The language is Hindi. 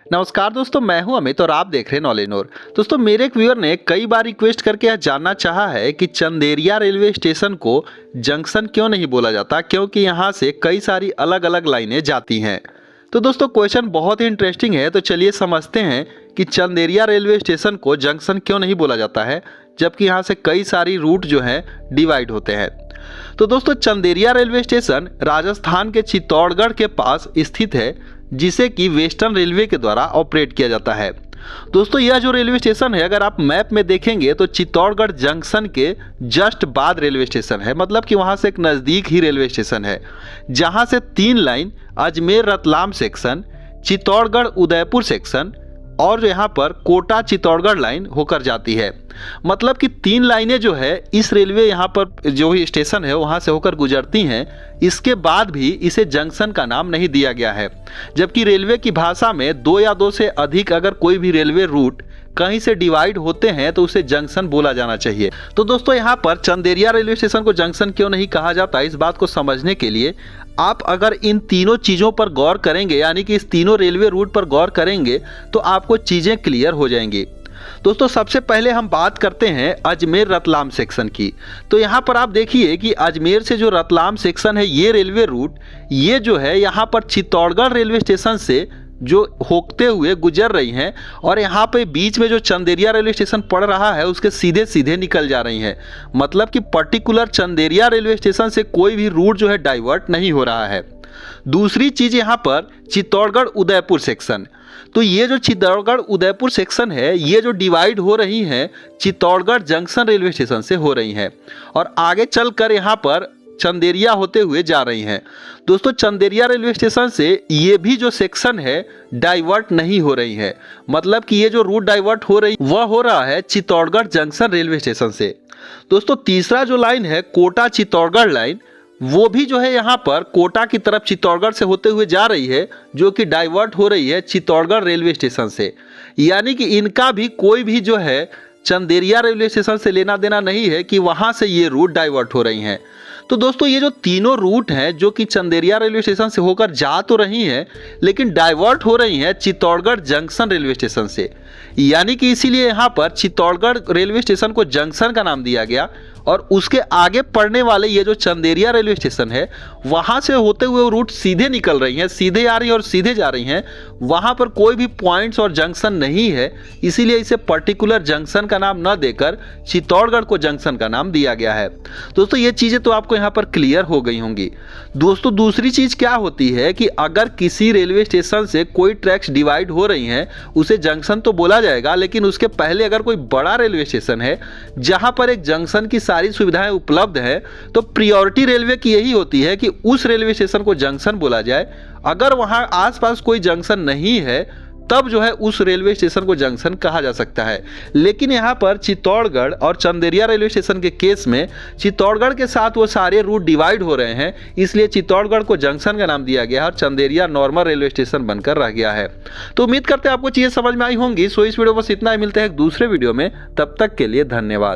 नमस्कार दोस्तों, मैं हूं अमित और आप देख रहे हैं नॉलेज नोर। दोस्तों, मेरे एक व्यूअर ने कई बार रिक्वेस्ट करके यह जानना चाहा है कि चंदेरिया रेलवे स्टेशन को जंक्शन क्यों नहीं बोला जाता, क्योंकि यहां से कई सारी अलग अलग लाइनें जाती हैं। तो दोस्तों, क्वेश्चन बहुत ही इंटरेस्टिंग है, तो चलिए समझते हैं कि चंदेरिया रेलवे स्टेशन को जंक्शन क्यों नहीं बोला जाता है, जबकि यहाँ से कई सारी रूट जो हैं डिवाइड होते हैं। तो दोस्तों, चंदेरिया रेलवे स्टेशन राजस्थान के चित्तौड़गढ़ के पास स्थित है, जिसे कि वेस्टर्न रेलवे के द्वारा ऑपरेट किया जाता है। दोस्तों, यह जो रेलवे स्टेशन है, अगर आप मैप में देखेंगे तो चित्तौड़गढ़ जंक्शन के जस्ट बाद रेलवे स्टेशन है, मतलब कि वहां से एक नज़दीक ही रेलवे स्टेशन है, जहां से 3 line Ajmer Ratlam section, Chittorgarh Udaipur section और यहाँ पर कोटा चित्तौड़गढ़ लाइन होकर जाती है। मतलब कि 3 लाइनें जो है इस रेलवे यहाँ पर जो ही स्टेशन है वहाँ से होकर गुजरती हैं। इसके बाद भी इसे जंक्शन का नाम नहीं दिया गया है, जबकि रेलवे की भाषा में 2 या 2 से अधिक अगर कोई भी रेलवे रूट कहीं से डिवाइड होते हैं तो उसे जंक्शन बोला जाना चाहिए। तो दोस्तों, यहाँ पर चंदेरिया रेलवे स्टेशन को जंक्शन क्यों नहीं कहा जाता, इस बात को समझने के लिए आप अगर इन तीनों चीज़ों पर गौर करेंगे, यानी कि इस तीनों रेलवे रूट पर गौर करेंगे, तो आपको चीज़ें क्लियर हो जाएंगी। दोस्तों, सबसे पहले हम बात करते हैं अजमेर रतलाम सेक्शन की। तो यहाँ पर आप देखिए कि अजमेर से जो रतलाम सेक्शन है, ये रेलवे रूट ये जो है यहाँ पर चित्तौड़गढ़ रेलवे स्टेशन से जो होते हुए गुजर रही हैं और यहाँ पे बीच में जो चंदेरिया रेलवे स्टेशन पड़ रहा है उसके सीधे सीधे निकल जा रही हैं। मतलब कि पर्टिकुलर चंदेरिया रेलवे स्टेशन से कोई भी रूट जो है डाइवर्ट नहीं हो रहा है। दूसरी चीज़ यहाँ पर चित्तौड़गढ़ उदयपुर सेक्शन, तो ये जो चित्तौड़गढ़ उदयपुर सेक्शन है ये जो डिवाइड हो रही हैं चित्तौड़गढ़ जंक्शन रेलवे स्टेशन से हो रही हैं और आगे चलकर यहाँ पर चंदेरिया होते हुए जा रही हैं। दोस्तों, चंदेरिया रेलवे स्टेशन से ये भी जो सेक्शन है डाइवर्ट नहीं हो रही है। मतलब कि ये जो रूट डाइवर्ट हो रही वह हो रहा है चित्तौड़गढ़ जंक्शन रेलवे स्टेशन से। दोस्तों, तीसरा जो लाइन है कोटा चित्तौड़गढ़ लाइन, वो भी जो है यहाँ पर कोटा की तरफ चित्तौड़गढ़ से होते हुए जा रही है, जो कि डाइवर्ट हो रही है चित्तौड़गढ़ रेलवे स्टेशन से। यानी कि इनका भी कोई भी जो है चंदेरिया रेलवे स्टेशन से लेना देना नहीं है कि वहाँ से ये रूट डाइवर्ट हो रही हैं। तो दोस्तों, ये जो तीनों रूट हैं जो कि चंदेरिया रेलवे स्टेशन से होकर जा तो रही हैं, लेकिन डाइवर्ट हो रही हैं चित्तौड़गढ़ जंक्शन रेलवे स्टेशन से। यानी कि इसीलिए यहाँ पर चित्तौड़गढ़ रेलवे स्टेशन को जंक्शन का नाम दिया गया और उसके आगे पड़ने वाले ये जो चंदेरिया रेलवे स्टेशन है वहाँ से होते हुए रूट सीधे निकल रही हैं, सीधे आ रही हैं और सीधे जा रही हैं। वहाँ पर कोई भी पॉइंट्स और जंक्शन नहीं है, इसीलिए इसे पर्टिकुलर जंक्शन का नाम न देकर चित्तौड़गढ़ को जंक्शन का नाम दिया गया है। दोस्तों, ये चीज़ें तो आपको यहाँ पर क्लियर हो गई होंगी। दोस्तों, दूसरी चीज़ क्या होती है कि अगर किसी रेलवे स्टेशन से कोई ट्रैक्स डिवाइड हो रही हैं उसे जंक्शन तो बोला जाएगा, लेकिन उसके पहले अगर कोई बड़ा रेलवे स्टेशन है जहाँ पर एक जंक्शन की सारी सुविधाएं उपलब्ध है, तो प्रायोरिटी रेलवे की यही होती है कि उस रेलवे स्टेशन को जंक्शन बोला जाए। अगर वहां आसपास कोई जंक्शन नहीं है तब जो है उस रेलवे स्टेशन को जंक्शन कहा जा सकता है। लेकिन यहाँ पर चित्तौड़गढ़ और चंदेरिया रेलवे स्टेशन के केस में चित्तौड़गढ़ के साथ वो सारे रूट डिवाइड हो रहे हैं, इसलिए चित्तौड़गढ़ को जंक्शन का नाम दिया गया है और चंदेरिया नॉर्मल रेलवे स्टेशन बनकर रह गया है। तो उम्मीद करते हैं आपको चीज़ें समझ में आई होंगी। सो इस वीडियो बस इतना ही, मिलते हैं एक दूसरे वीडियो में, तब तक के लिए धन्यवाद।